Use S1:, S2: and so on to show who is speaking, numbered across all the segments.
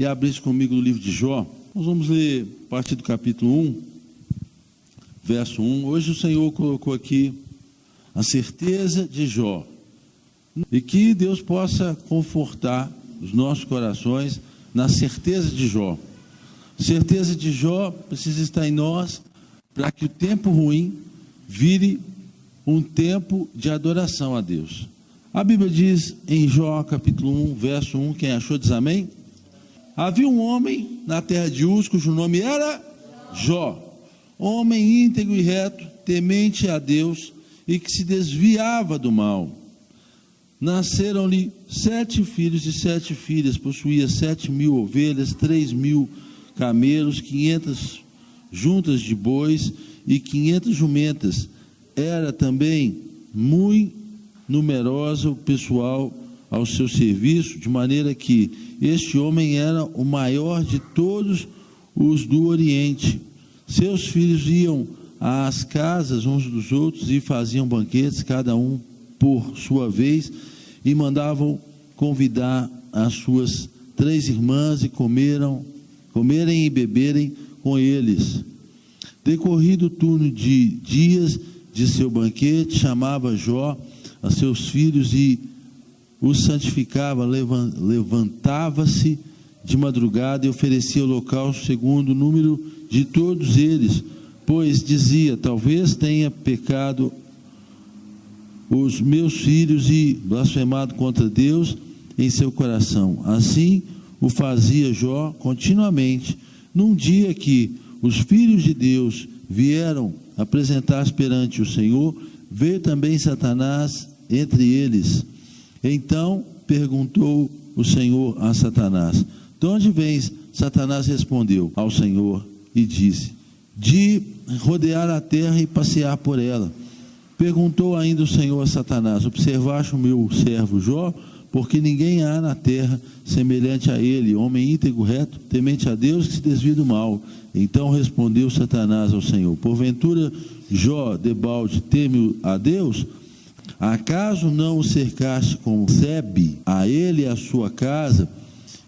S1: e abrisse comigo no livro de Jó. Nós vamos ler a partir do capítulo 1, verso 1. Hoje o Senhor colocou aqui a certeza de Jó, e que Deus possa confortar os nossos corações na certeza de Jó. A certeza de Jó precisa estar em nós para que o tempo ruim vire um tempo de adoração a Deus. A Bíblia diz em Jó capítulo 1, verso 1, quem achou diz amém? Havia um homem na terra de Uz, cujo nome era Jó, homem íntegro e reto, temente a Deus e que se desviava do mal. Nasceram-lhe 7 filhos e 7 filhas, possuía 7.000 ovelhas, 3.000 camelos, 500 juntas de bois e 500 jumentas. Era também muito numeroso o pessoal ao seu serviço, de maneira que este homem era o maior de todos os do Oriente. Seus filhos iam às casas uns dos outros e faziam banquetes, cada um por sua vez, e mandavam convidar as suas 3 irmãs e comerem e beberem com eles. Decorrido o turno de dias de seu banquete, chamava Jó a seus filhos e os santificava, levantava-se de madrugada e oferecia holocausto segundo o número de todos eles, pois dizia: talvez tenha pecado os meus filhos e blasfemado contra Deus em seu coração. Assim o fazia Jó continuamente. Num dia que os filhos de Deus vieram apresentar-se perante o Senhor, veio também Satanás entre eles. Então perguntou o Senhor a Satanás: de onde vens? Satanás respondeu ao Senhor e disse: de rodear a terra e passear por ela. Perguntou ainda o Senhor a Satanás: observaste o meu servo Jó? Porque ninguém há na terra semelhante a ele, homem íntegro, reto, temente a Deus, que se desvia do mal. Então respondeu Satanás ao Senhor: porventura Jó debalde teme a Deus? Acaso não o cercaste com sebe, a ele e a sua casa,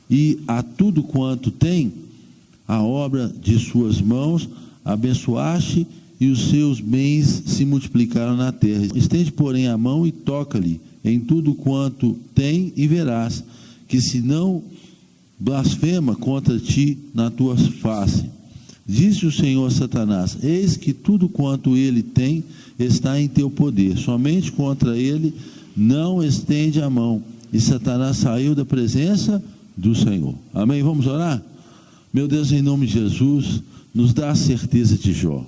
S1: e a tudo quanto tem, a obra de suas mãos, abençoaste, e os seus bens se multiplicaram na terra. Estende, porém, a mão e toca-lhe em tudo quanto tem, e verás que se não blasfema contra ti na tua face. Disse o Senhor a Satanás: eis que tudo quanto ele tem está em teu poder, somente contra ele não estende a mão. E Satanás saiu da presença do Senhor. Amém? Vamos orar? Meu Deus, em nome de Jesus, nos dá a certeza de Jó.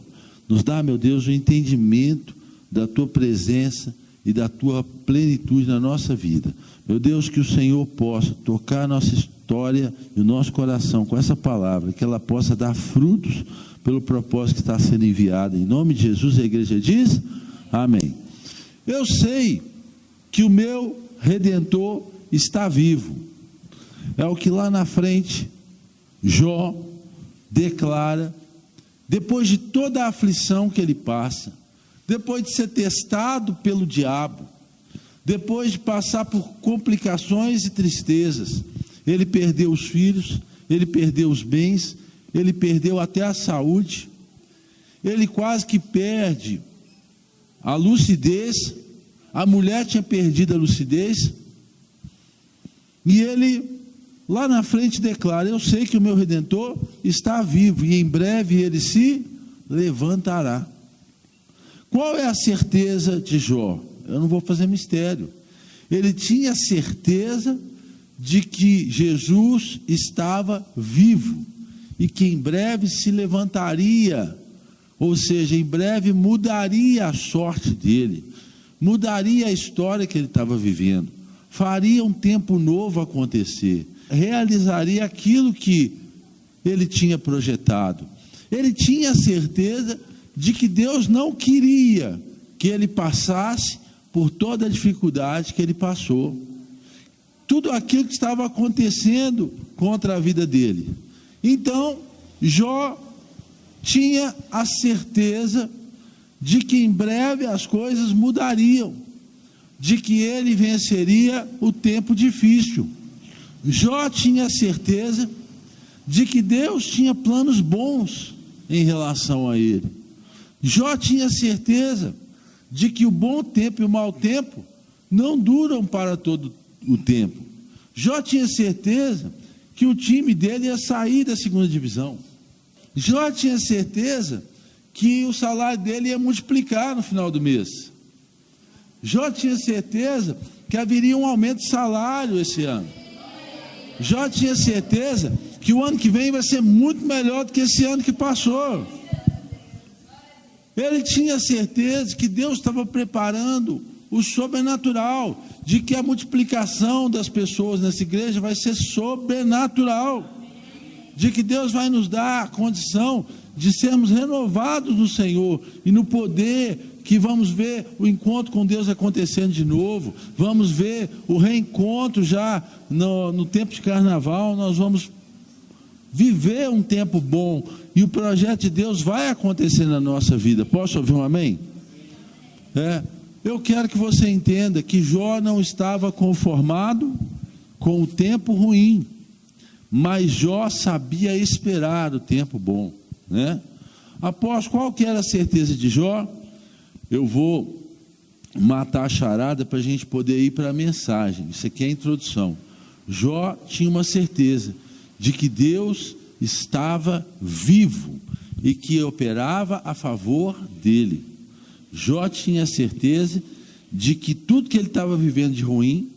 S1: Nos dá, meu Deus, o entendimento da tua presença e da tua plenitude na nossa vida. Meu Deus, que o Senhor possa tocar a nossa história e o nosso coração com essa palavra, que ela possa dar frutos pelo propósito que está sendo enviado. Em nome de Jesus, a igreja diz: amém. Eu sei que o meu Redentor está vivo. É o que lá na frente Jó declara, depois de toda a aflição que ele passa, depois de ser testado pelo diabo, depois de passar por complicações e tristezas. Ele perdeu os filhos, ele perdeu os bens, ele perdeu até a saúde, ele quase que perde a lucidez. A mulher tinha perdido a lucidez, e ele lá na frente declara: eu sei que o meu Redentor está vivo, e em breve ele se levantará. Qual é a certeza de Jó? Eu não vou fazer mistério. Ele tinha certeza de que Jesus estava vivo e que em breve se levantaria, ou seja, em breve mudaria a sorte dele, mudaria a história que ele estava vivendo, faria um tempo novo acontecer, realizaria aquilo que ele tinha projetado. Ele tinha certeza de que Deus não queria que ele passasse por toda a dificuldade que ele passou, tudo aquilo que estava acontecendo contra a vida dele. Então Jó tinha a certeza de que em breve as coisas mudariam, de que ele venceria o tempo difícil. Jó tinha certeza de que Deus tinha planos bons em relação a ele. Jó tinha certeza de que o bom tempo e o mau tempo não duram para todo o tempo. Jó tinha certeza que o time dele ia sair da segunda divisão. Jó tinha certeza que o salário dele ia multiplicar no final do mês. Jó tinha certeza que haveria um aumento de salário esse ano. Jó tinha certeza que o ano que vem vai ser muito melhor do que esse ano que passou. Ele tinha certeza que Deus estava preparando o sobrenatural, de que a multiplicação das pessoas nessa igreja vai ser sobrenatural, de que Deus vai nos dar a condição de sermos renovados no Senhor e no poder, que vamos ver o encontro com Deus acontecendo de novo, vamos ver o reencontro já no tempo de carnaval, nós vamos viver um tempo bom, e o projeto de Deus vai acontecer na nossa vida. Posso ouvir um amém? Eu quero que você entenda que Jó não estava conformado com o tempo ruim, mas Jó sabia esperar o tempo bom, né? Após qual que era a certeza de Jó? Eu vou matar a charada para a gente poder ir para a mensagem. Isso aqui é a introdução. Jó tinha uma certeza de que Deus estava vivo e que operava a favor dele. Jó tinha certeza de que tudo que ele estava vivendo de ruim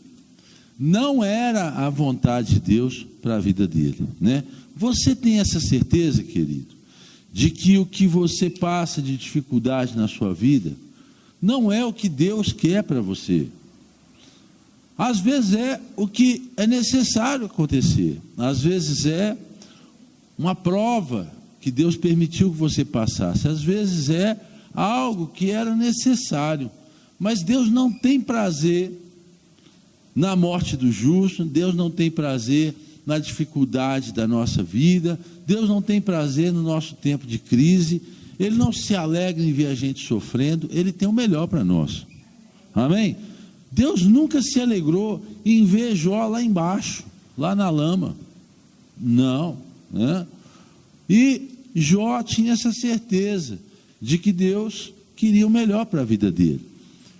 S1: não era a vontade de Deus para a vida dele, né? Você tem essa certeza, querido, de que o que você passa de dificuldade na sua vida não é o que Deus quer para você. Às vezes é o que é necessário acontecer, às vezes é uma prova que Deus permitiu que você passasse, às vezes é algo que era necessário, mas Deus não tem prazer na morte do justo, Deus não tem prazer na dificuldade da nossa vida, Deus não tem prazer no nosso tempo de crise, Ele não se alegra em ver a gente sofrendo, Ele tem o melhor para nós, amém? Deus nunca se alegrou em ver Jó lá embaixo, lá na lama, não, né? E Jó tinha essa certeza de que Deus queria o melhor para a vida dele.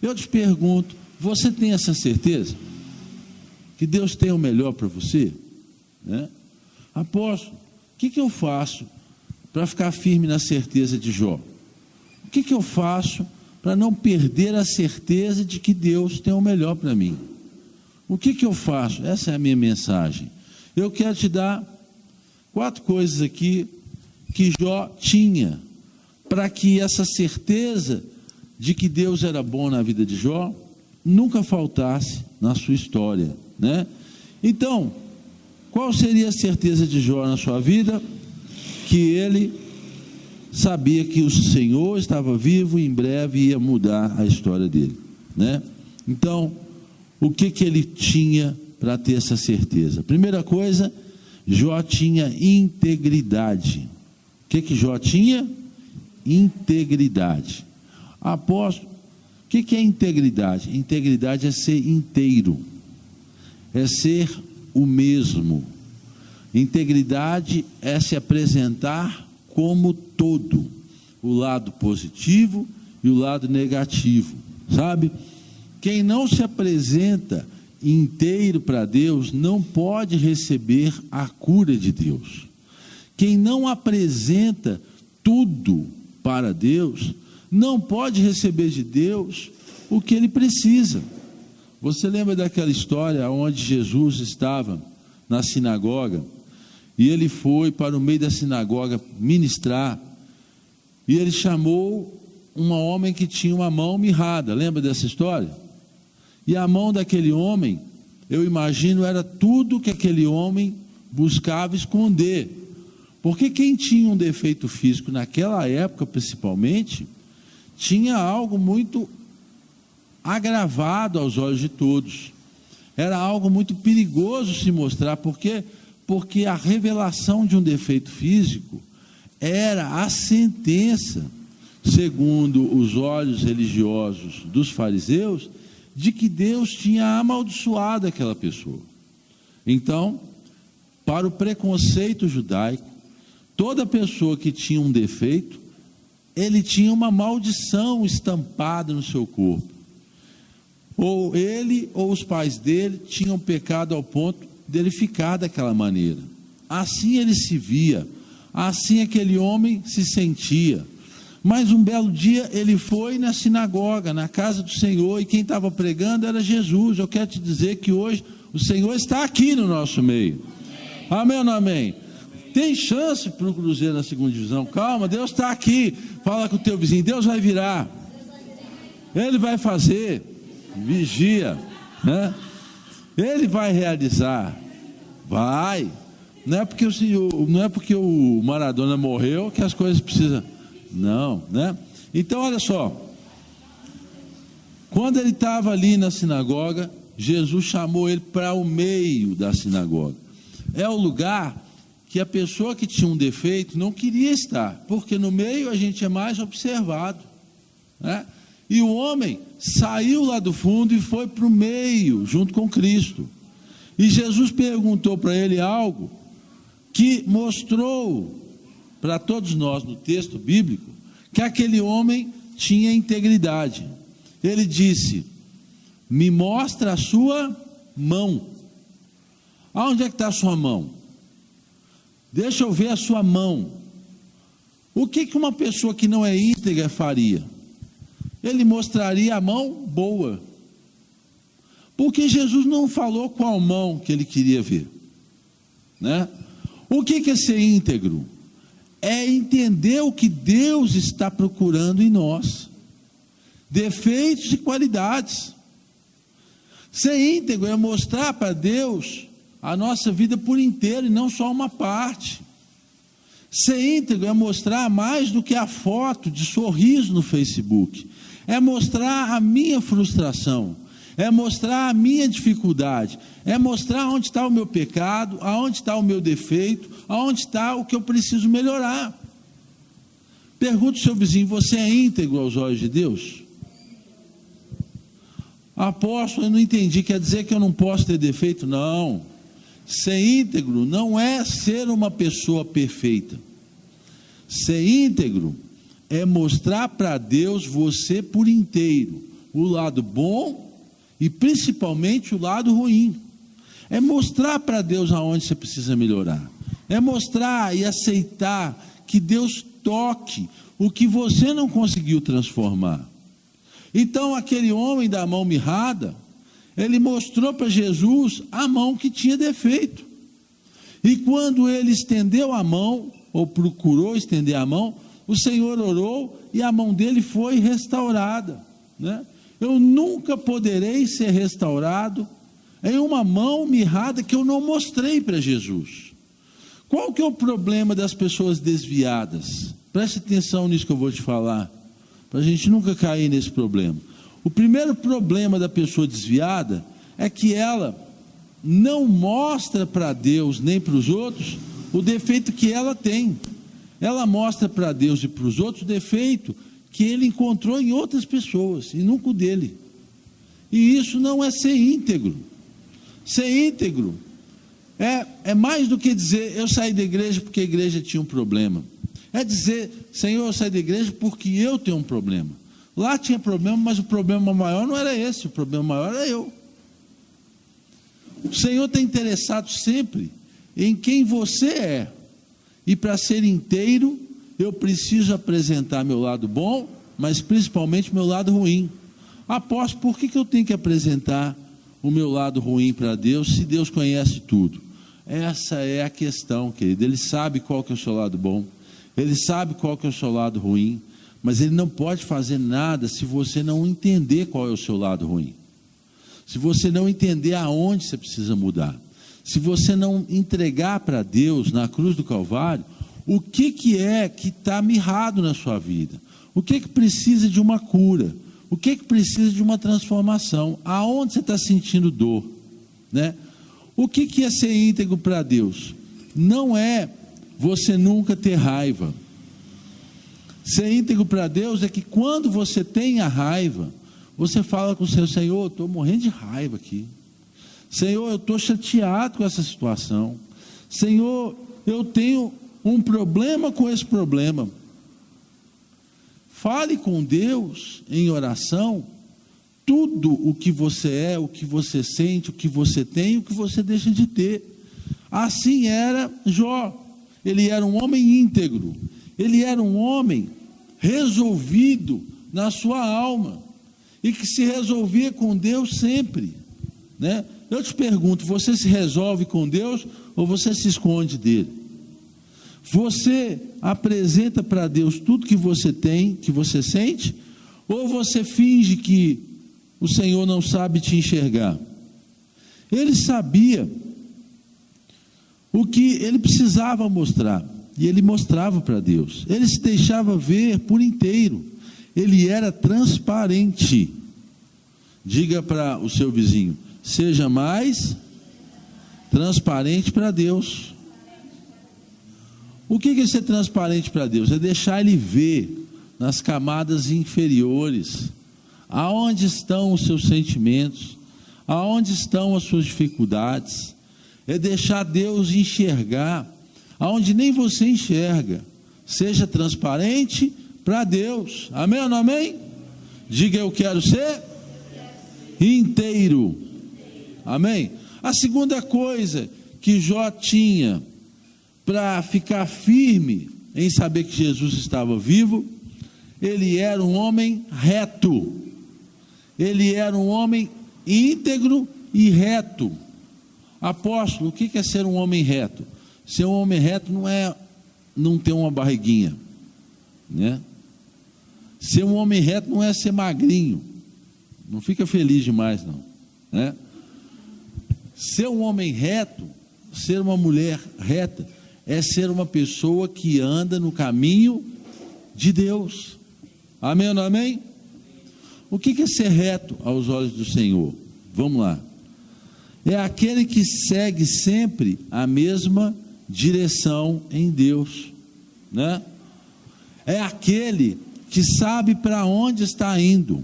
S1: Eu te pergunto, você tem essa certeza? Que Deus tem o melhor para você? Né? Apóstolo, o que eu faço para ficar firme na certeza de Jó? O que eu faço para não perder a certeza de que Deus tem o melhor para mim? O que eu faço? Essa é a minha mensagem. Eu quero te dar 4 coisas aqui que Jó tinha, para que essa certeza de que Deus era bom na vida de Jó nunca faltasse na sua história, né? Então, qual seria a certeza de Jó na sua vida? Que ele sabia que o Senhor estava vivo e em breve ia mudar a história dele, né? Então, o que ele tinha para ter essa certeza? Primeira coisa, Jó tinha integridade. O que Jó tinha? Integridade. Apóstolo, o que é integridade? Integridade é ser inteiro, é ser o mesmo. Integridade é se apresentar como todo, o lado positivo e o lado negativo, sabe? Quem não se apresenta inteiro para Deus não pode receber a cura de Deus. Quem não apresenta tudo para Deus não pode receber de Deus o que ele precisa. Você lembra daquela história onde Jesus estava na sinagoga e ele foi para o meio da sinagoga ministrar e ele chamou um homem que tinha uma mão mirrada? Lembra dessa história? E a mão daquele homem, eu imagino, era tudo que aquele homem buscava esconder, porque quem tinha um defeito físico naquela época principalmente, tinha algo muito agravado aos olhos de todos, era algo muito perigoso se mostrar, porque a revelação de um defeito físico era a sentença, segundo os olhos religiosos dos fariseus, de que Deus tinha amaldiçoado aquela pessoa. Então, para o preconceito judaico, toda pessoa que tinha um defeito, ele tinha uma maldição estampada no seu corpo. Ou ele ou os pais dele tinham pecado ao ponto dele ficar daquela maneira. Assim ele se via, assim aquele homem se sentia. Mas um belo dia ele foi na sinagoga, na casa do Senhor, e quem estava pregando era Jesus. Eu quero te dizer que hoje o Senhor está aqui no nosso meio. Amém ou não amém? Tem chance para o Cruzeiro na segunda divisão. Calma, Deus está aqui. Fala com o teu vizinho, Deus vai virar. Ele vai fazer. Vigia, né? Ele vai realizar. Vai. Não é porque o Maradona morreu que as coisas precisam. Não, né? Então olha só. Quando ele estava ali na sinagoga, Jesus chamou ele para o meio da sinagoga. É o lugar que a pessoa que tinha um defeito não queria estar, porque no meio a gente é mais observado, né? E o homem saiu lá do fundo e foi para o meio, junto com Cristo. E Jesus perguntou para ele algo que mostrou para todos nós no texto bíblico que aquele homem tinha integridade. Ele disse: me mostra a sua mão. Aonde é que está a sua mão? Deixa eu ver a sua mão. O que uma pessoa que não é íntegra faria? Ele mostraria a mão boa. Porque Jesus não falou qual mão que ele queria ver, né? O que é ser íntegro? É entender o que Deus está procurando em nós. Defeitos e qualidades. Ser íntegro é mostrar para Deus a nossa vida por inteiro e não só uma parte. Ser íntegro é mostrar mais do que a foto de sorriso no Facebook. É mostrar a minha frustração, é mostrar a minha dificuldade, é mostrar onde está o meu pecado, aonde está o meu defeito, aonde está o que eu preciso melhorar. Pergunte ao seu vizinho: você é íntegro aos olhos de Deus? Apóstolo, eu não entendi, quer dizer que eu não posso ter defeito? Não. Ser íntegro não é ser uma pessoa perfeita. Ser íntegro é mostrar para Deus você por inteiro, o lado bom e principalmente o lado ruim. É mostrar para Deus aonde você precisa melhorar. É mostrar e aceitar que Deus toque o que você não conseguiu transformar. Então aquele homem da mão mirrada, ele mostrou para Jesus a mão que tinha defeito. E quando ele estendeu a mão, ou procurou estender a mão, o Senhor orou e a mão dele foi restaurada, né? Eu nunca poderei ser restaurado em uma mão mirrada que eu não mostrei para Jesus. Qual que é o problema das pessoas desviadas? Preste atenção nisso que eu vou te falar, para a gente nunca cair nesse problema. O primeiro problema da pessoa desviada é que ela não mostra para Deus nem para os outros o defeito que ela tem. Ela mostra para Deus e para os outros o defeito que ele encontrou em outras pessoas e nunca o dele. E isso não é ser íntegro. Ser íntegro é mais do que dizer: eu saí da igreja porque a igreja tinha um problema. É dizer: Senhor, eu saí da igreja porque eu tenho um problema. Lá tinha problema, mas o problema maior não era esse, o problema maior era eu. O Senhor está interessado sempre em quem você é. E para ser inteiro, eu preciso apresentar meu lado bom, mas principalmente meu lado ruim. Apóstolo, por que eu tenho que apresentar o meu lado ruim para Deus, se Deus conhece tudo? Essa é a questão, querido. Ele sabe qual que é o seu lado bom, Ele sabe qual que é o seu lado ruim, mas Ele não pode fazer nada se você não entender qual é o seu lado ruim. Se você não entender aonde você precisa mudar. Se você não entregar para Deus, na cruz do Calvário, o que é que está mirrado na sua vida? O que precisa de uma cura? O que precisa de uma transformação? Aonde você está sentindo dor, né? O que é ser íntegro para Deus? Não é você nunca ter raiva. Ser íntegro para Deus é que quando você tem a raiva, você fala com o Senhor: Senhor, eu estou morrendo de raiva aqui. Senhor, eu estou chateado com essa situação. Senhor, eu tenho um problema com esse problema. Fale com Deus em oração, tudo o que você é, o que você sente, o que você tem, o que você deixa de ter. Assim era Jó. Ele era um homem íntegro, ele era um homem resolvido na sua alma, e que se resolvia com Deus sempre, né? Eu te pergunto, você se resolve com Deus ou você se esconde dele? Você apresenta para Deus tudo que você tem, que você sente, ou você finge que o Senhor não sabe te enxergar? Ele sabia o que ele precisava mostrar, e ele mostrava para Deus. Ele se deixava ver por inteiro, ele era transparente. Diga para o seu vizinho: seja mais transparente para Deus. O que é ser transparente para Deus? É deixar Ele ver nas camadas inferiores, aonde estão os seus sentimentos, aonde estão as suas dificuldades. É deixar Deus enxergar aonde nem você enxerga. Seja transparente para Deus. Amém ou não amém? Diga: eu quero ser inteiro. Amém? A segunda coisa que Jó tinha para ficar firme em saber que Jesus estava vivo, ele era um homem reto. Ele era um homem íntegro e reto. Apóstolo, o que é ser um homem reto? Ser um homem reto não é não ter uma barriguinha, né? Ser um homem reto não é ser magrinho. Não fica feliz demais, não, né? Ser um homem reto, ser uma mulher reta, é ser uma pessoa que anda no caminho de Deus. Amém ou não amém? O que é ser reto aos olhos do Senhor? Vamos lá. É aquele que segue sempre a mesma direção em Deus, né? É aquele que sabe para onde está indo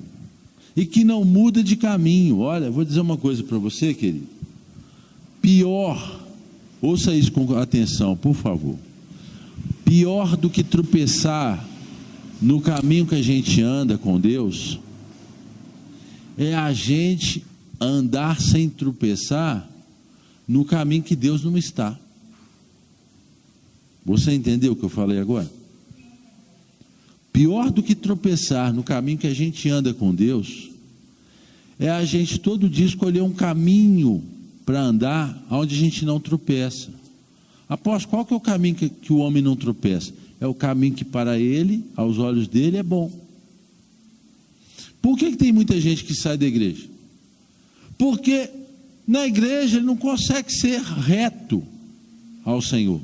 S1: e que não muda de caminho. Olha, vou dizer uma coisa para você, querido. Pior, ouça isso com atenção, por favor. Pior do que tropeçar no caminho que a gente anda com Deus, é a gente andar sem tropeçar no caminho que Deus não está. Você entendeu o que eu falei agora? Pior do que tropeçar no caminho que a gente anda com Deus, é a gente todo dia escolher um caminho para andar onde a gente não tropeça. Após qual que é o caminho que o homem não tropeça? É o caminho que para ele, aos olhos dele, é bom. Por que tem muita gente que sai da igreja? Porque na igreja ele não consegue ser reto ao Senhor.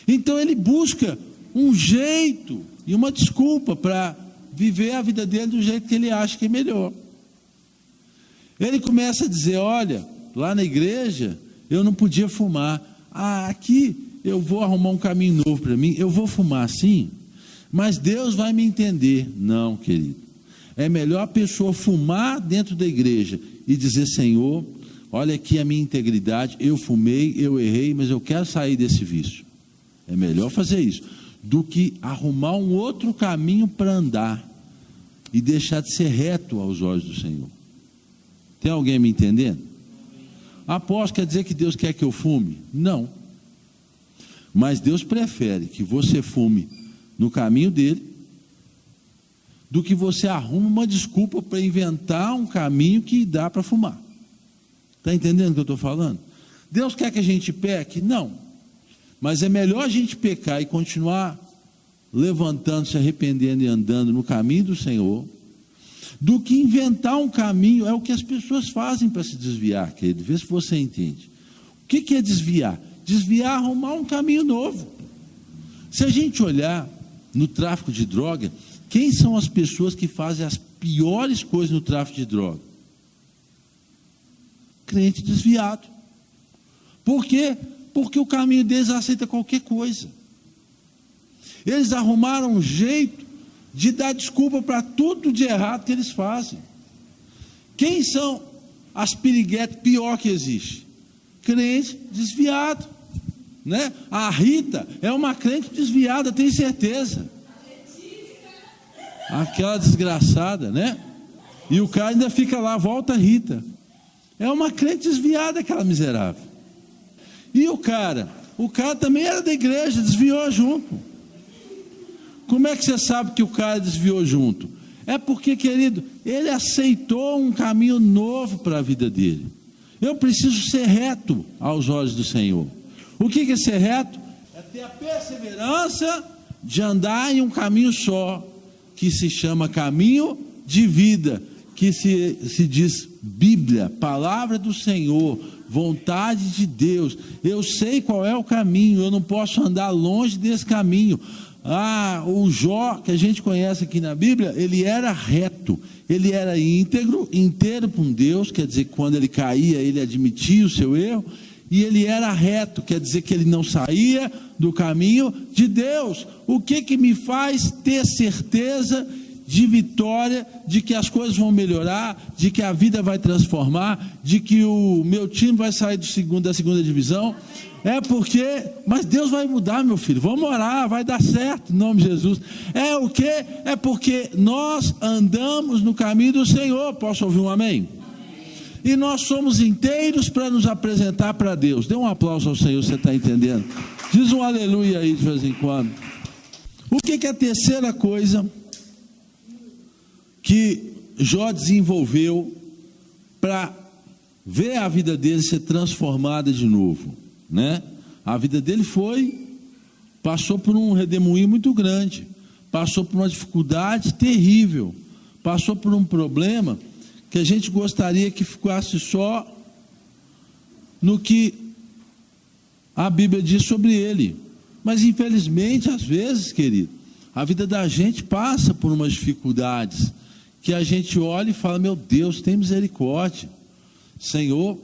S1: Então ele busca um jeito e uma desculpa para viver a vida dele do jeito que ele acha que é melhor. Ele começa a dizer: olha, lá na igreja eu não podia fumar. Aqui eu vou arrumar um caminho novo para mim, eu vou fumar sim, mas Deus vai me entender. Não, querido, é melhor a pessoa fumar dentro da igreja e dizer: Senhor, olha aqui a minha integridade, eu fumei, eu errei, mas eu quero sair desse vício. É melhor fazer isso do que arrumar um outro caminho para andar e deixar de ser reto aos olhos do Senhor. Tem alguém me entendendo? Apóstolo, quer dizer que Deus quer que eu fume? Não. Mas Deus prefere que você fume no caminho dele do que você arrume uma desculpa para inventar um caminho que dá para fumar. Está entendendo o que eu estou falando? Deus quer que a gente peque? Não. Mas é melhor a gente pecar e continuar levantando, se arrependendo e andando no caminho do Senhor, do que inventar um caminho. É o que as pessoas fazem para se desviar, querido. Vê se você entende. O que é desviar? Desviar é arrumar um caminho novo. Se a gente olhar no tráfico de droga, quem são as pessoas que fazem as piores coisas no tráfico de droga? Crente desviado. Por quê? Porque o caminho deles aceita qualquer coisa. Eles arrumaram um jeito de dar desculpa para tudo de errado que eles fazem. Quem são as piriguetes pior que existe? Crente desviado. né? A Rita é uma crente desviada, tenho certeza. Aquela desgraçada, né? E o cara ainda fica lá, volta Rita. É uma crente desviada, aquela miserável. E o cara também era da igreja, desviou junto. Como é que você sabe que o cara desviou junto? É porque, querido, ele aceitou um caminho novo para a vida dele. Eu preciso ser reto aos olhos do Senhor. O que é ser reto? É ter a perseverança de andar em um caminho só, que se chama caminho de vida, que se diz Bíblia, palavra do Senhor, vontade de Deus. Eu sei qual é o caminho, eu não posso andar longe desse caminho. O Jó, que a gente conhece aqui na Bíblia, ele era reto, ele era íntegro, inteiro com Deus, quer dizer que quando ele caía, ele admitia o seu erro, e ele era reto, quer dizer que ele não saía do caminho de Deus. O que me faz ter certeza de vitória, de que as coisas vão melhorar, de que a vida vai transformar, de que o meu time vai sair da segunda divisão? É porque, mas Deus vai mudar, meu filho, vamos orar, vai dar certo, em nome de Jesus. É o que? É porque nós andamos no caminho do Senhor. Posso ouvir um amém? E nós somos inteiros para nos apresentar para Deus. Dê um aplauso ao Senhor, você está entendendo? Diz um aleluia aí de vez em quando. O que é a terceira coisa que Jó desenvolveu para ver a vida dele ser transformada de novo, né? A vida dele passou por um redemoinho muito grande, passou por uma dificuldade terrível, passou por um problema que a gente gostaria que ficasse só no que a Bíblia diz sobre ele, mas infelizmente às vezes, querido, a vida da gente passa por umas dificuldades que a gente olha e fala: meu Deus, tem misericórdia, Senhor,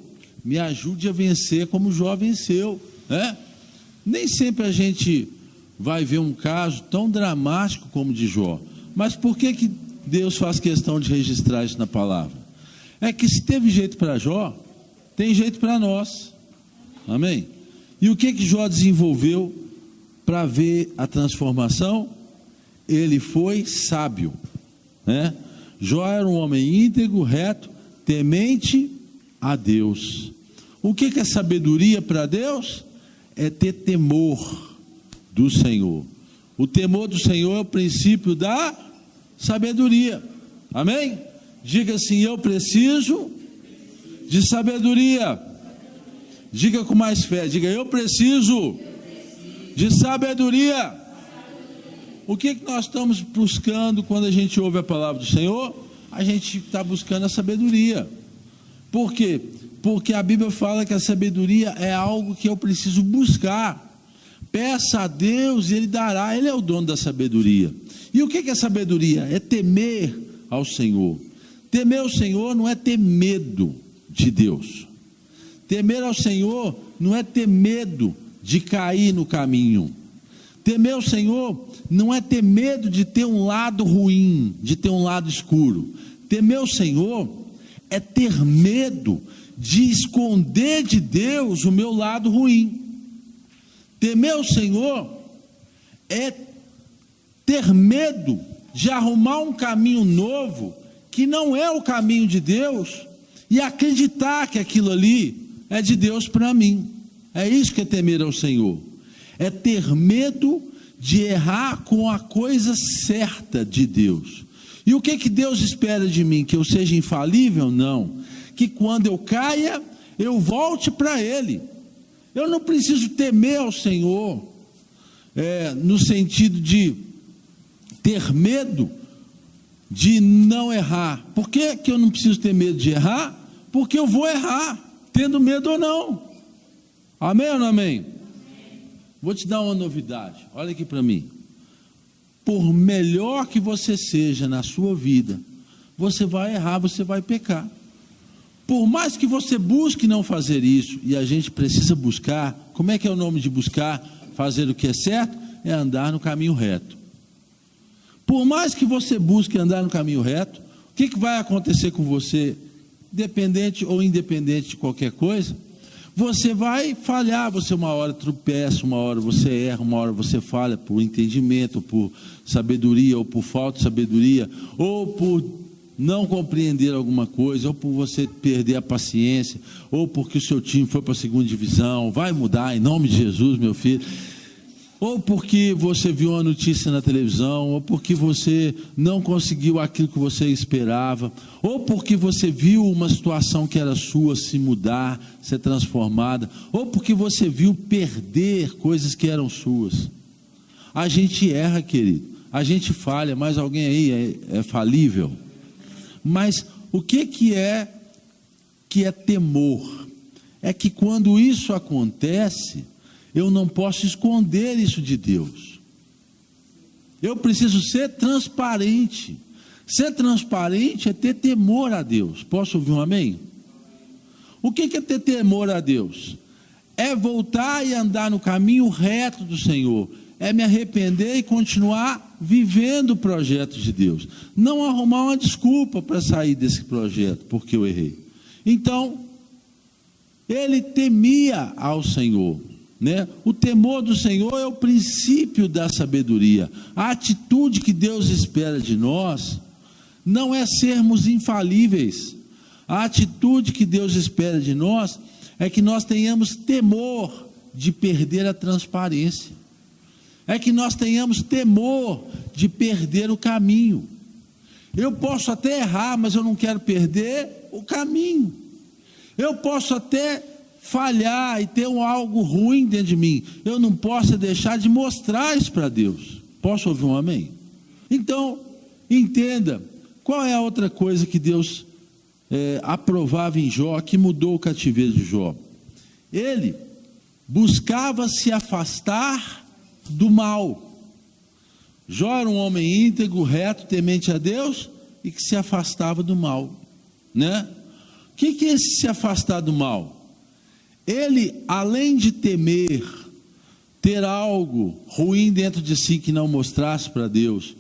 S1: me ajude a vencer como Jó venceu, né? Nem sempre a gente vai ver um caso tão dramático como o de Jó, mas por que Deus faz questão de registrar isso na palavra? É que se teve jeito para Jó, tem jeito para nós, amém? E o que Jó desenvolveu para ver a transformação? Ele foi sábio, né? Jó era um homem íntegro, reto, temente a Deus. O que é sabedoria para Deus? É ter temor do Senhor. O temor do Senhor é o princípio da sabedoria, amém? Diga assim: eu preciso de sabedoria. Diga com mais fé, diga: eu preciso de sabedoria. O que nós estamos buscando quando a gente ouve a palavra do Senhor? A gente está buscando a sabedoria. Por quê? Porque a Bíblia fala que a sabedoria é algo que eu preciso buscar. Peça a Deus e Ele dará. Ele é o dono da sabedoria. E o que é sabedoria? É temer ao Senhor. Temer ao Senhor não é ter medo de Deus. Temer ao Senhor não é ter medo de cair no caminho. Temer ao Senhor não é ter medo de ter um lado ruim, de ter um lado escuro. Temer ao Senhor é ter medo de esconder de Deus o meu lado ruim. Temer ao Senhor é ter medo de arrumar um caminho novo que não é o caminho de Deus e acreditar que aquilo ali é de Deus para mim. É isso que é temer ao Senhor. É ter medo de errar com a coisa certa de Deus. E o que Deus espera de mim? Que eu seja infalível? Não. Que quando eu caia, eu volte para Ele. Eu não preciso temer ao Senhor, no sentido de ter medo de não errar. Por que eu não preciso ter medo de errar? Porque eu vou errar, tendo medo ou não. Amém ou não amém? Vou te dar uma novidade, olha aqui para mim. Por melhor que você seja na sua vida, você vai errar, você vai pecar. Por mais que você busque não fazer isso, e a gente precisa buscar, como é que é o nome de buscar? Fazer o que é certo? É andar no caminho reto. Por mais que você busque andar no caminho reto, o que vai acontecer com você, dependente ou independente de qualquer coisa? você vai falhar, você uma hora tropeça, uma hora você erra, uma hora você falha por entendimento, por sabedoria, ou por falta de sabedoria, ou por não compreender alguma coisa, ou por você perder a paciência, ou porque o seu time foi para a segunda divisão, vai mudar em nome de Jesus, meu filho, ou porque você viu uma notícia na televisão, ou porque você não conseguiu aquilo que você esperava, ou porque você viu uma situação que era sua se mudar, ser transformada, ou porque você viu perder coisas que eram suas. A gente erra, querido, a gente falha, mas alguém aí é falível? Mas o que é temor? É que quando isso acontece, eu não posso esconder isso de Deus. Eu preciso ser transparente. Ser transparente é ter temor a Deus. Posso ouvir um amém? O que é ter temor a Deus? É voltar e andar no caminho reto do Senhor. É me arrepender e continuar vivendo o projeto de Deus. Não arrumar uma desculpa para sair desse projeto, porque eu errei. Então, ele temia ao Senhor, né? O temor do Senhor é o princípio da sabedoria. A atitude que Deus espera de nós não é sermos infalíveis. A atitude que Deus espera de nós é que nós tenhamos temor de perder a transparência. É que nós tenhamos temor de perder o caminho. Eu posso até errar, mas eu não quero perder o caminho. Eu posso até falhar e ter algo ruim dentro de mim. Eu não posso deixar de mostrar isso para Deus. Posso ouvir um amém? Então, entenda, qual é a outra coisa que Deus aprovava em Jó, que mudou o cativeiro de Jó? Ele buscava se afastar do mal. Jó era um homem íntegro, reto, temente a Deus e que se afastava do mal, né? O que é esse se afastar do mal? Ele, além de temer ter algo ruim dentro de si que não mostrasse para Deus,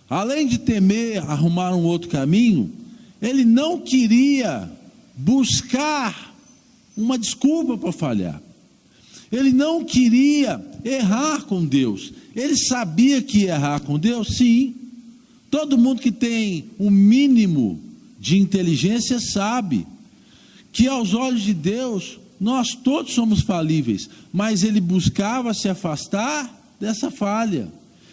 S1: além de temer arrumar um outro caminho, ele não queria buscar uma desculpa para falhar. Ele não queria errar com Deus. Ele sabia que ia errar com Deus, sim. Todo mundo que tem um mínimo de inteligência sabe que aos olhos de Deus nós todos somos falíveis, mas ele buscava se afastar dessa falha.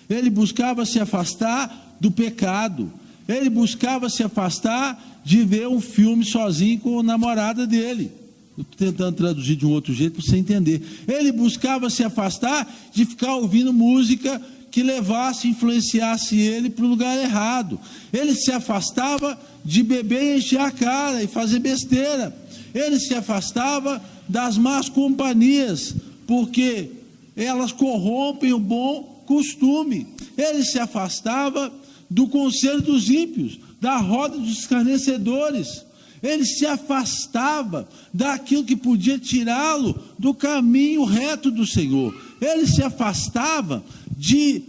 S1: Ele buscava se afastar do pecado. Ele buscava se afastar de ver um filme sozinho com a namorada dele. Eu estou tentando traduzir de um outro jeito para você entender. Ele buscava se afastar de ficar ouvindo música que levasse, influenciasse ele para o lugar errado. Ele se afastava de beber e encher a cara e fazer besteira. Ele se afastava das más companhias, porque elas corrompem o bom costume. Ele se afastava do conselho dos ímpios, da roda dos escarnecedores. Ele se afastava daquilo que podia tirá-lo do caminho reto do Senhor. Ele se afastava de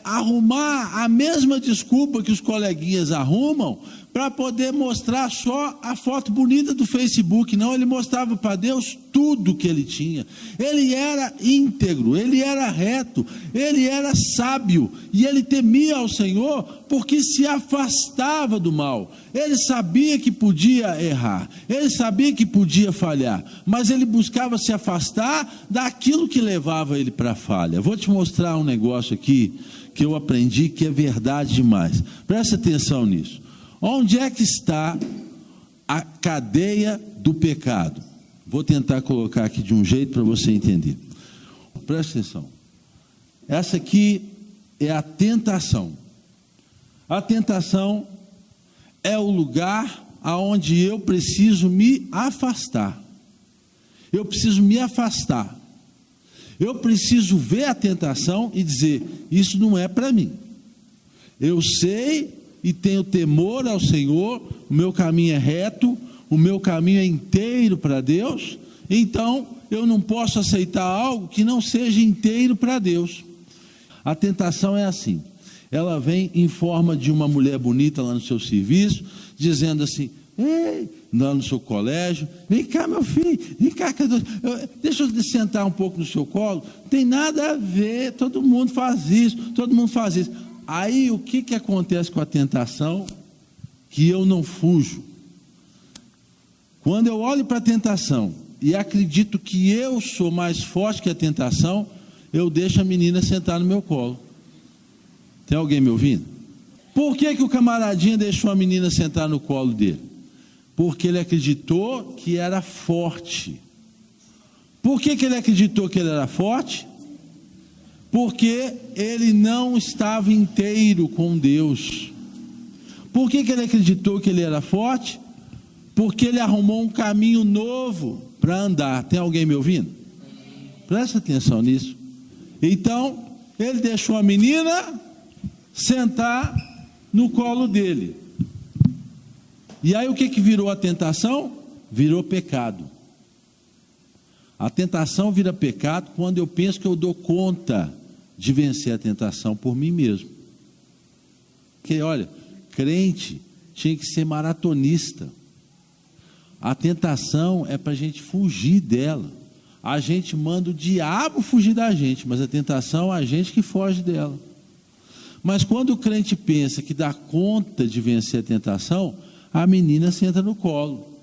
S1: arrumar a mesma desculpa que os coleguinhas arrumam para poder mostrar só a foto bonita do Facebook. Não, ele mostrava para Deus tudo que ele tinha. Ele era íntegro, ele era reto, ele era sábio, e ele temia ao Senhor porque se afastava do mal. Ele sabia que podia errar, ele sabia que podia falhar, mas ele buscava se afastar daquilo que levava ele para a falha. Vou te mostrar um negócio aqui que eu aprendi que é verdade demais. Presta atenção nisso. Onde é que está a cadeia do pecado? Vou tentar colocar aqui de um jeito para você entender. Presta atenção. Essa aqui é a tentação. A tentação é o lugar aonde eu preciso me afastar. Eu preciso me afastar. Eu preciso ver a tentação e dizer: isso não é para mim. Eu sei e tenho temor ao Senhor, o meu caminho é reto, o meu caminho é inteiro para Deus, então eu não posso aceitar algo que não seja inteiro para Deus. A tentação é assim, ela vem em forma de uma mulher bonita lá no seu serviço, dizendo assim: Ei, lá no seu colégio, vem cá, meu filho, vem cá, deixa eu sentar um pouco no seu colo. Não tem nada a ver, todo mundo faz isso, todo mundo faz isso. Aí o que acontece com a tentação? Que eu não fujo. Quando eu olho para a tentação e acredito que eu sou mais forte que a tentação, eu deixo a menina sentar no meu colo. Tem alguém me ouvindo? Por que o camaradinha deixou a menina sentar no colo dele? Porque ele acreditou que era forte. Por que ele acreditou que ele era forte? Porque ele não estava inteiro com Deus. Por que ele acreditou que ele era forte? Porque ele arrumou um caminho novo para andar. Tem alguém me ouvindo? Presta atenção nisso. Então, ele deixou a menina sentar no colo dele. E aí o que virou a tentação? Virou pecado. A tentação vira pecado quando eu penso que eu dou conta de vencer a tentação por mim mesmo. Porque olha, crente tinha que ser maratonista. A tentação é para a gente fugir dela. A gente manda o diabo fugir da gente, mas a tentação é a gente que foge dela. Mas quando o crente pensa que dá conta de vencer a tentação, a menina senta no colo.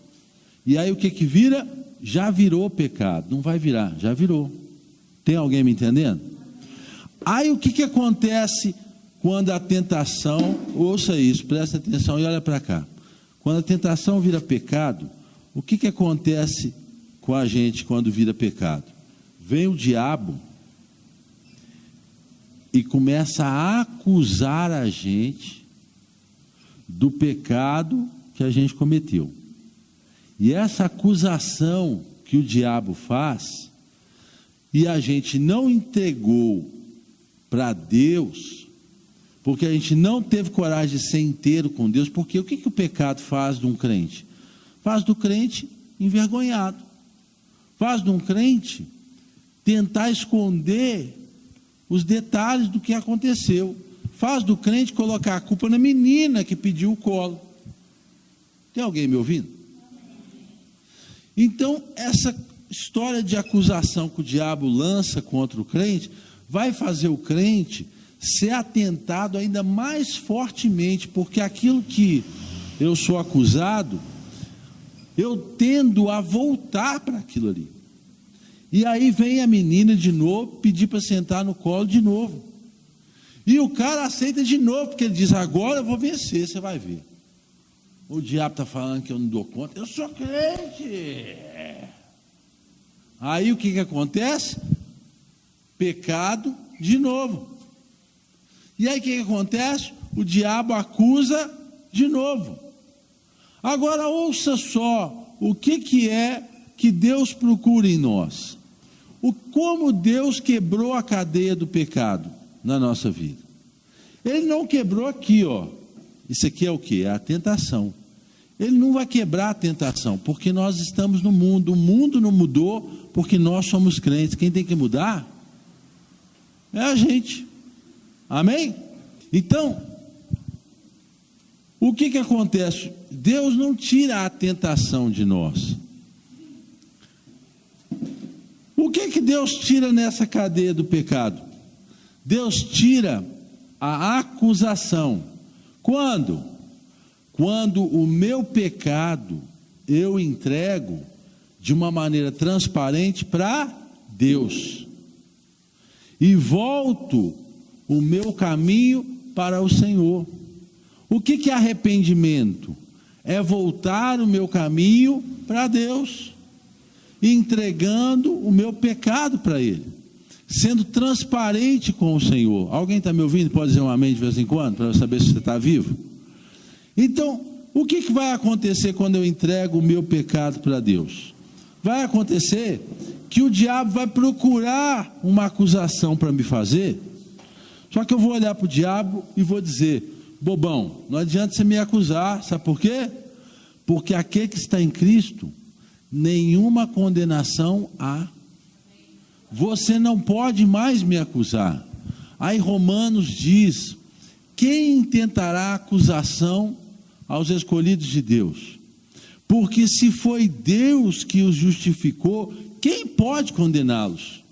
S1: E aí o que vira? Já virou pecado. Não vai virar, já virou. Tem alguém me entendendo? Aí o que acontece quando a tentação, ouça isso, presta atenção e olha para cá. Quando a tentação vira pecado, o que acontece com a gente quando vira pecado? Vem o diabo e começa a acusar a gente do pecado que a gente cometeu. E essa acusação que o diabo faz, e a gente não entregou para Deus, porque a gente não teve coragem de ser inteiro com Deus, porque o que o pecado faz de um crente? Faz do crente envergonhado, faz de um crente tentar esconder os detalhes do que aconteceu, faz do crente colocar a culpa na menina que pediu o colo. Tem alguém me ouvindo? Então, essa história de acusação que o diabo lança contra o crente, vai fazer o crente ser atentado ainda mais fortemente, porque aquilo que eu sou acusado, eu tendo a voltar para aquilo ali. E aí vem a menina de novo, pedir para sentar no colo de novo. E o cara aceita de novo, porque ele diz, agora eu vou vencer, você vai ver. O diabo está falando que eu não dou conta, eu sou crente. Aí o que acontece? Pecado de novo. E aí o que acontece? O diabo acusa de novo. Agora ouça só, o que é que Deus procura em nós? Como Deus quebrou a cadeia do pecado na nossa vida. Ele não quebrou aqui, ó. Isso aqui é o que? É a tentação. Ele não vai quebrar a tentação, porque nós estamos no mundo. O mundo não mudou, porque nós somos crentes. Quem tem que mudar é a gente. Amém? Então, o que acontece? Deus não tira a tentação de nós. O que Deus tira nessa cadeia do pecado? Deus tira a acusação. Quando? Quando o meu pecado eu entrego de uma maneira transparente para Deus e volto o meu caminho para o Senhor. O que é arrependimento? É voltar o meu caminho para Deus, entregando o meu pecado para Ele, sendo transparente com o Senhor. Alguém está me ouvindo? Pode dizer um amém de vez em quando, para eu saber se você está vivo? Então, o que vai acontecer quando eu entrego o meu pecado para Deus? Vai acontecer que o diabo vai procurar uma acusação para me fazer, só que eu vou olhar para o diabo e vou dizer, bobão, não adianta você me acusar, sabe por quê? Porque aquele que está em Cristo, nenhuma condenação há. Você não pode mais me acusar. Aí Romanos diz, quem intentará acusação aos escolhidos de Deus? Porque se foi Deus que os justificou, quem pode condená-los?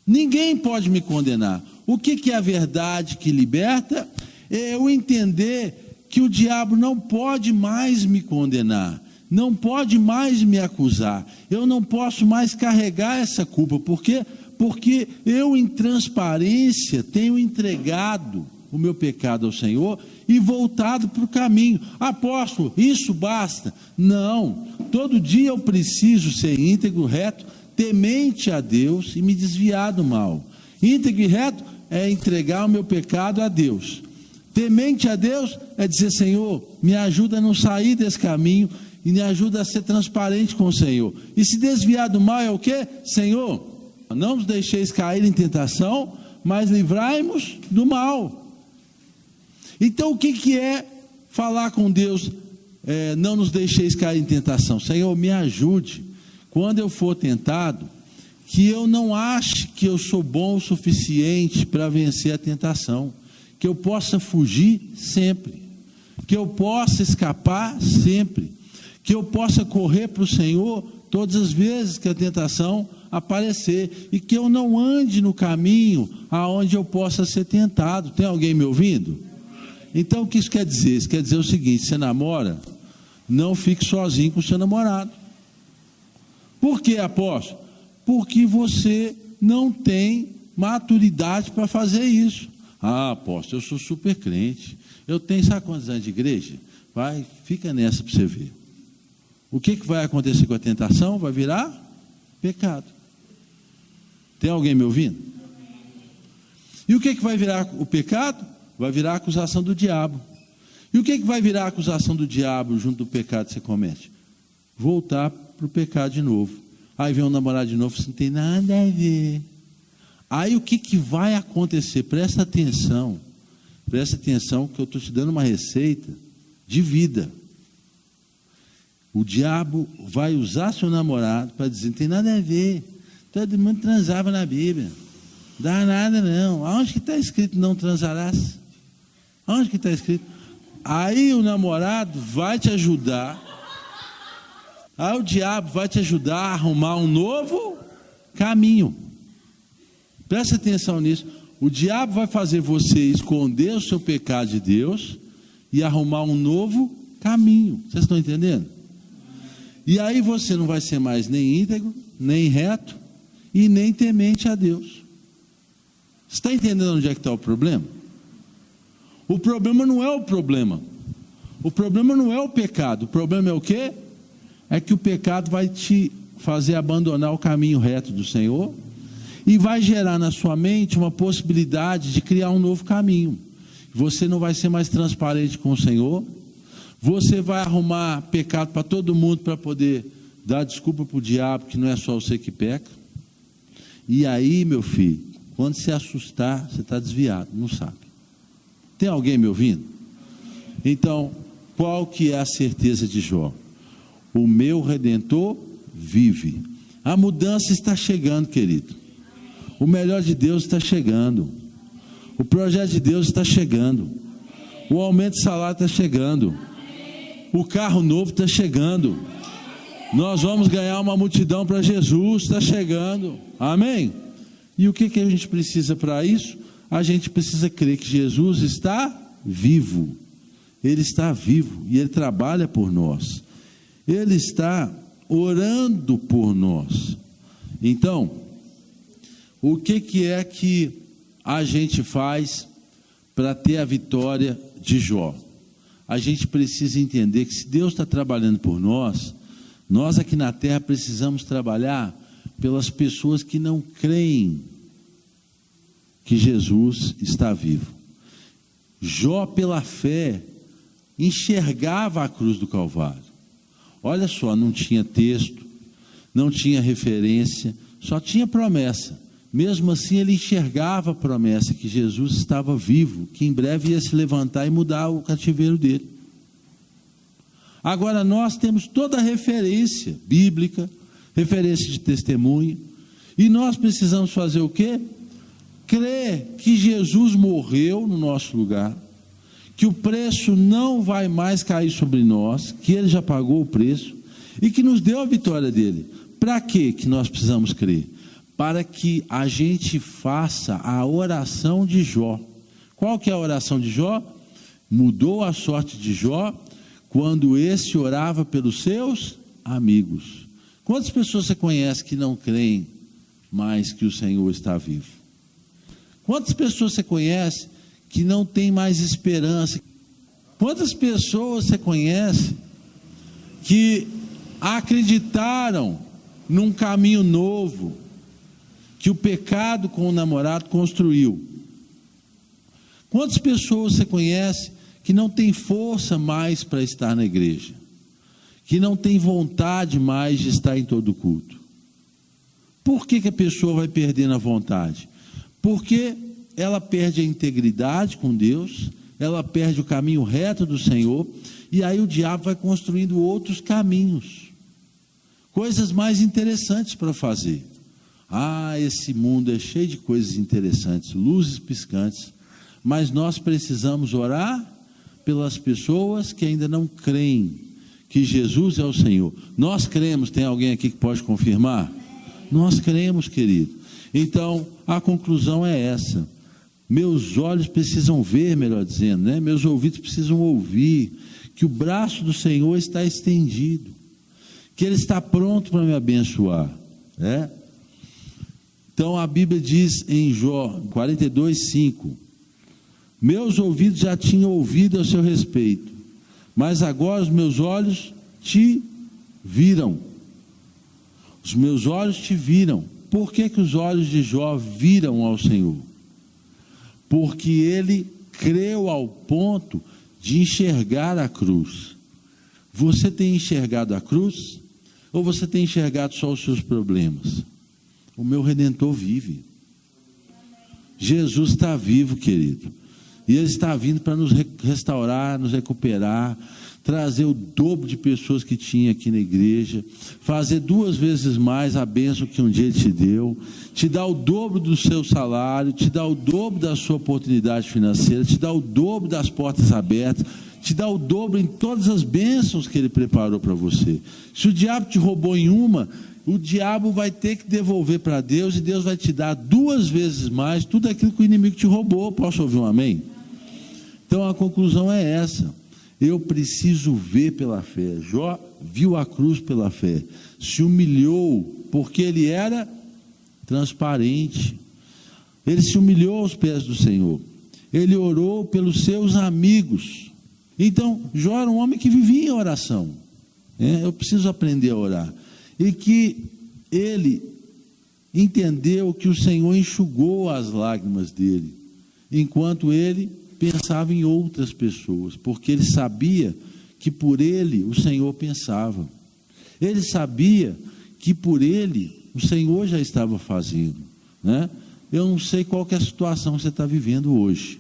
S1: Ninguém pode me condenar. O que é a verdade que liberta? É eu entender que o diabo não pode mais me condenar, não pode mais me acusar, eu não posso mais carregar essa culpa. Por quê? Porque eu, em transparência, tenho entregado o meu pecado ao Senhor e voltado para o caminho. Apóstolo, isso basta? Não, todo dia eu preciso ser íntegro, reto, temente a Deus e me desviar do mal. Íntegro e reto é entregar o meu pecado a Deus. Temente a Deus é dizer: Senhor, me ajuda a não sair desse caminho e me ajuda a ser transparente com o Senhor. E se desviar do mal é o quê? Senhor, não nos deixeis cair em tentação, mas livrai-nos do mal. Então o que é falar com Deus? Não nos deixeis cair em tentação. Senhor, me ajude, quando eu for tentado, que eu não ache que eu sou bom o suficiente para vencer a tentação, que eu possa fugir sempre, que eu possa escapar sempre, que eu possa correr para o Senhor todas as vezes que a tentação aparecer, e que eu não ande no caminho aonde eu possa ser tentado. Tem alguém me ouvindo? Então o que isso quer dizer? Isso quer dizer o seguinte: você namora, não fique sozinho com o seu namorado. Por quê, apóstolo? Porque você não tem maturidade para fazer isso. Ah, apóstolo, eu sou super crente, eu tenho, sabe quantos anos de igreja? Vai, fica nessa para você ver. O que vai acontecer com a tentação? Vai virar pecado. Tem alguém me ouvindo? E o que vai virar o pecado? Vai virar a acusação do diabo. E o que vai virar a acusação do diabo junto do pecado que você comete? Voltar para o pecado de novo. Aí vem um namorado de novo, você não tem nada a ver. Aí o que vai acontecer? Presta atenção que eu estou te dando uma receita de vida. O diabo vai usar seu namorado para dizer: não tem nada a ver, todo mundo transava na Bíblia, não dá nada não. Aonde que está escrito não transarás? Aonde que está escrito? Aí o namorado vai te ajudar, aí o diabo vai te ajudar a arrumar um novo caminho. Presta atenção nisso. O diabo vai fazer você esconder o seu pecado de Deus e arrumar um novo caminho. Vocês estão entendendo? E aí você não vai ser mais nem íntegro, nem reto e nem temente a Deus. Você está entendendo onde é que está o problema? O problema não é o problema. O problema não é o pecado. O problema é o quê? É que o pecado vai te fazer abandonar o caminho reto do Senhor e vai gerar na sua mente uma possibilidade de criar um novo caminho. Você não vai ser mais transparente com o Senhor. Você vai arrumar pecado para todo mundo para poder dar desculpa para o diabo que não é só você que peca. E aí, meu filho, quando se assustar, você está desviado, não sabe. Tem alguém me ouvindo? Então, qual que é a certeza de Jó? O meu Redentor vive. A mudança está chegando, querido. O melhor de Deus está chegando. O projeto de Deus está chegando. O aumento de salário está chegando. O carro novo está chegando. Nós vamos ganhar uma multidão para Jesus, está chegando. Amém? E o que a gente precisa para isso? A gente precisa crer que Jesus está vivo. Ele está vivo e Ele trabalha por nós. Ele está orando por nós. Então, o que é que a gente faz para ter a vitória de Jó? A gente precisa entender que se Deus está trabalhando por nós, nós aqui na terra precisamos trabalhar pelas pessoas que não creem que Jesus está vivo. Jó, pela fé, enxergava a cruz do Calvário. Olha só, não tinha texto, não tinha referência, só tinha promessa. Mesmo assim ele enxergava a promessa que Jesus estava vivo, que em breve ia se levantar e mudar o cativeiro dele. Agora nós temos toda a referência bíblica, referência de testemunho, e nós precisamos fazer o quê? Crer que Jesus morreu no nosso lugar, que o preço não vai mais cair sobre nós, que Ele já pagou o preço e que nos deu a vitória dele. Para que nós precisamos crer? Para que a gente faça a oração de Jó. Qual que é a oração de Jó? Mudou a sorte de Jó quando esse orava pelos seus amigos. Quantas pessoas você conhece que não creem mais que o Senhor está vivo? Quantas pessoas você conhece que não tem mais esperança? Quantas pessoas você conhece que acreditaram num caminho novo que o pecado com o namorado construiu? Quantas pessoas você conhece que não tem força mais para estar na igreja, que não tem vontade mais de estar em todo culto? Por que a pessoa vai perdendo a vontade? Porque ela perde a integridade com Deus, ela perde o caminho reto do Senhor, e aí o diabo vai construindo outros caminhos, coisas mais interessantes para fazer. Esse mundo é cheio de coisas interessantes, luzes piscantes, mas nós precisamos orar pelas pessoas que ainda não creem que Jesus é o Senhor. Nós cremos, tem alguém aqui que pode confirmar? Nós cremos, querido. Então, a conclusão é essa. Meus olhos precisam ver, melhor dizendo, né? Meus ouvidos precisam ouvir que o braço do Senhor está estendido, que Ele está pronto para me abençoar, né? Então a Bíblia diz em Jó 42:5: meus ouvidos já tinham ouvido a seu respeito, mas agora os meus olhos te viram. Os meus olhos te viram. Por que os olhos de Jó viram ao Senhor? Porque ele creu ao ponto de enxergar a cruz. Você tem enxergado a cruz? Ou você tem enxergado só os seus problemas? O meu Redentor vive. Jesus está vivo, querido. E Ele está vindo para nos restaurar, nos recuperar, trazer o dobro de pessoas que tinha aqui na igreja, fazer 2 vezes mais a bênção que um dia Ele te deu, te dar o dobro do seu salário, te dar o dobro da sua oportunidade financeira, te dar o dobro das portas abertas, te dar o dobro em todas as bênçãos que Ele preparou para você. Se o diabo te roubou em uma, o diabo vai ter que devolver para Deus, e Deus vai te dar 2 vezes mais tudo aquilo que o inimigo te roubou. Posso ouvir um amém? Então a conclusão é essa: eu preciso ver pela fé. Jó viu a cruz pela fé, se humilhou, porque ele era transparente, ele se humilhou aos pés do Senhor, ele orou pelos seus amigos. Então Jó era um homem que vivia em oração, eu preciso aprender a orar, e que ele entendeu que o Senhor enxugou as lágrimas dele, enquanto ele pensava em outras pessoas, porque ele sabia que por ele o Senhor pensava, ele sabia que por ele o Senhor já estava fazendo, né? Eu não sei qual que é a situação que você está vivendo hoje,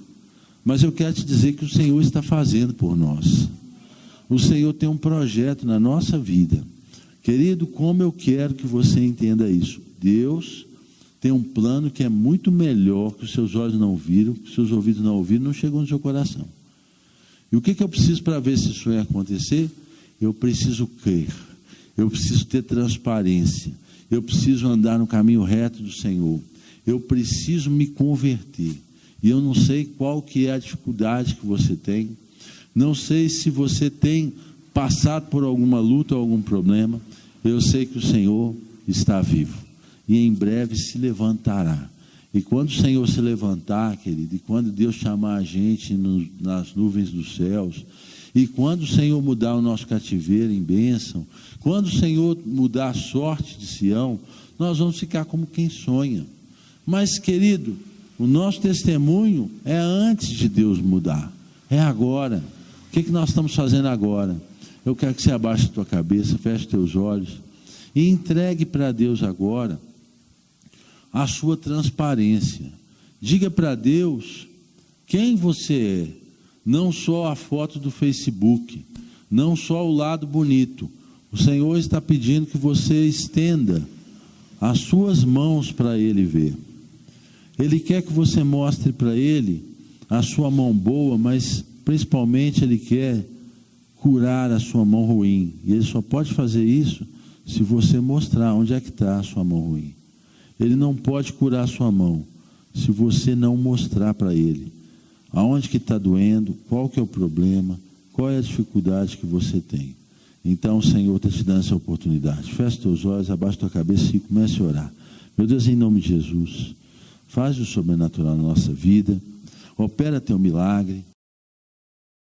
S1: mas eu quero te dizer que o Senhor está fazendo por nós. O Senhor tem um projeto na nossa vida, querido. Como eu quero que você entenda isso: Deus tem um plano que é muito melhor, que os seus olhos não viram, que os seus ouvidos não ouviram, não chegou no seu coração. E o que eu preciso para ver esse sonho acontecer? Eu preciso crer, eu preciso ter transparência, eu preciso andar no caminho reto do Senhor, eu preciso me converter. E eu não sei qual que é a dificuldade que você tem, não sei se você tem passado por alguma luta ou algum problema. Eu sei que o Senhor está vivo e em breve se levantará. E quando o Senhor se levantar, querido, e quando Deus chamar a gente nas nuvens dos céus, e quando o Senhor mudar o nosso cativeiro em bênção, quando o Senhor mudar a sorte de Sião, nós vamos ficar como quem sonha. Mas, querido, o nosso testemunho é antes de Deus mudar, é agora. O que nós estamos fazendo agora? Eu quero que você abaixe a tua cabeça, feche teus olhos e entregue para Deus agora a sua transparência. Diga para Deus quem você é, não só a foto do Facebook, não só o lado bonito. O Senhor está pedindo que você estenda as suas mãos para Ele ver. Ele quer que você mostre para Ele a sua mão boa, mas principalmente Ele quer curar a sua mão ruim. E Ele só pode fazer isso se você mostrar onde é que está a sua mão ruim. Ele não pode curar a sua mão se você não mostrar para Ele aonde que está doendo, qual que é o problema, qual é a dificuldade que você tem. Então o Senhor está te dando essa oportunidade. Feche teus olhos, abaixa tua cabeça e comece a orar. Meu Deus, em nome de Jesus, faz o sobrenatural na nossa vida, opera teu milagre.